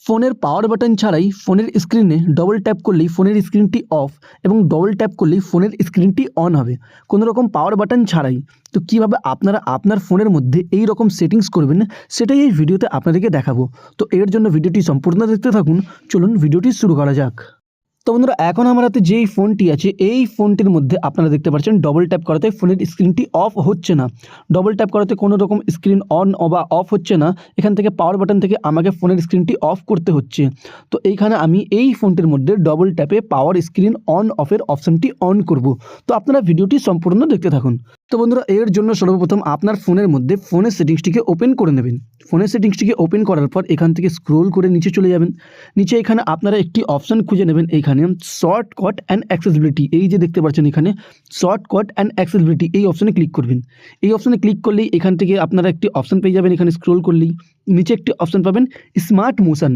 ফোনের power button ছাড়াই ফোনের স্ক্রিনে ডবল ট্যাপ করলেই ফোনের স্ক্রিনটি অফ এবং ডবল ট্যাপ করলেই ফোনের স্ক্রিনটি অন হবে কোনো রকম পাওয়ার বাটন ছাড়াই। তো কীভাবে আপনারা আপনার ফোনের মধ্যে এই রকম সেটিংস করবেন সেটাই এই ভিডিওতে আপনাদেরকে দেখাবো। তো এর জন্য ভিডিওটি সম্পূর্ণ দেখতে থাকুন। চলুন ভিডিওটি শুরু করা যাক। তো বন্ধুরা, এখন আমার হাতে যেই ফোনটি আছে এই ফোনটির মধ্যে আপনারা দেখতে পাচ্ছেন ডবল ট্যাপ করাতে ফোনের স্ক্রিনটি অফ হচ্ছে না। ডবল ট্যাপ করাতে কোনো রকম স্ক্রিন অন বা অফ হচ্ছে না। এখান থেকে পাওয়ার বাটন থেকে আমাকে ফোনের স্ক্রিনটি অফ করতে হচ্ছে। তো এইখানে আমি এই ফোনটির মধ্যে ডবল ট্যাপে পাওয়ার স্ক্রিন অন অফের অপশানটি অন করব। তো আপনারা ভিডিওটি সম্পূর্ণ দেখতে থাকুন। তো বন্ধুরা, এর জন্য সর্বপ্রথম আপনার ফোনের মধ্যে ফোনের সেটিংসটিকে ওপেন করে নেবেন। ফোনের সেটিংসটিকে ওপেন করার পর এখান থেকে স্ক্রোল করে নিচে চলে যাবেন। নিচে এখানে আপনারা একটি অপশান খুঁজে নেবেন। এইখানে শর্টকাট অ্যান্ড অ্যাক্সেসিবিলিটি, এই যে দেখতে পাচ্ছেন এখানে শর্টকাট অ্যান্ড অ্যাক্সেসিবিলিটি, এই অপশানে ক্লিক করবেন। এই অপশানে ক্লিক করলেই এখান থেকে আপনারা একটি অপশান পেয়ে যাবেন। এখানে স্ক্রোল করলেই নিচে একটি অপশান পাবেন স্মার্ট মোশন।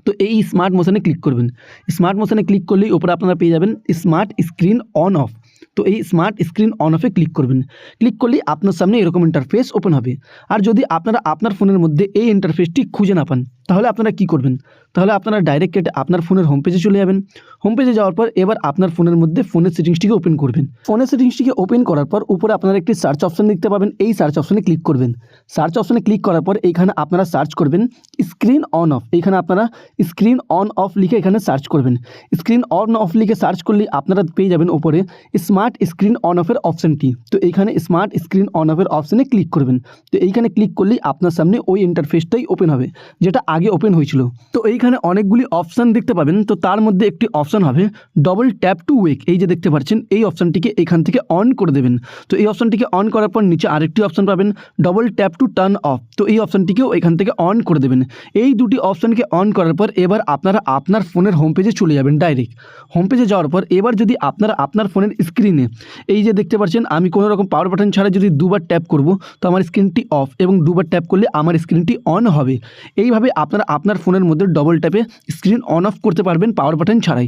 তো এই স্মার্ট মোশনে ক্লিক করবেন। স্মার্ট মোশনে ক্লিক করলেই ওপরে আপনারা পেয়ে যাবেন স্মার্ট স্ক্রিন অন অফ। তো এই স্মার্ট স্ক্রিন অন অফে ক্লিক করবেন। ক্লিক করলেই আপনার সামনে এরকম ইন্টারফেস ওপেন হবে। আর যদি আপনারা আপনার ফোনের মধ্যে এই ইন্টারফেসটি খুঁজে না পান তাহলে আপনারা কি করবেন? তাহলে আপনারা ডাইরেক্ট কেটে আপনার ফোনের হোম পেজে চলে যাবেন। হোম পেজে যাওয়ার পর এবার আপনার ফোনের মধ্যে ফোনের সেটিংসটিকে ওপেন করবেন। ফোনের সেটিংসটিকে ওপেন করার পর উপরে আপনারা একটি সার্চ অপশন দেখতে পাবেন। এই সার্চ অপশনে ক্লিক করবেন। সার্চ অপশনে ক্লিক করার পর এইখানে আপনারা সার্চ করবেন স্ক্রিন অন অফ। এইখানে আপনারা স্ক্রিন অন অফ লিখে এখানে সার্চ করবেন। স্ক্রিন অন অফ লিখে সার্চ করলেই আপনারা পেয়ে যাবেন ওপরে স্মার্ট স্ক্রিন অন অফের অপশানটি। তো এইখানে স্মার্ট স্ক্রিন অন অফের অপশানে ক্লিক করবেন। তো এইখানে ক্লিক করলেই আপনার সামনে ওই ইন্টারফেসটাই ওপেন হবে যেটা আগে ওপেন হয়েছিল। তো এইখানে অনেকগুলি অপশান দেখতে পাবেন। তো তার মধ্যে একটি অপশান হবে ডবল ট্যাপ টু ওয়েক। এই যে দেখতে পাচ্ছেন এই অপশানটিকে এখান থেকে অন করে দেবেন। তো এই অপশানটিকে অন করার পর নিচে আরেকটি অপশান পাবেন double tap to turn off. তো এই অপশানটিকেও এখান থেকে অন করে দেবেন। এই দুটি অপশানকে অন করার পর এবার আপনারা আপনার ফোনের হোম পেজে চলে যাবেন। ডাইরেক্ট হোম পেজে যাওয়ার পর এবার যদি আপনারা আপনার ফোনের স্ক্রিনে এই যে দেখতে পাচ্ছেন আমি কোনো রকম পাওয়ার বাটন ছাড়া যদি দুবার ট্যাপ করব তো আমার স্ক্রিনটি অফ এবং দুবার ট্যাপ করলে আমার স্ক্রিনটি অন হবে। এইভাবে আপনারা আপনার ফোনের মধ্যে ডবল ট্যাপে স্ক্রিন অন অফ করতে পারবেন পাওয়ার বাটন ছাড়াই।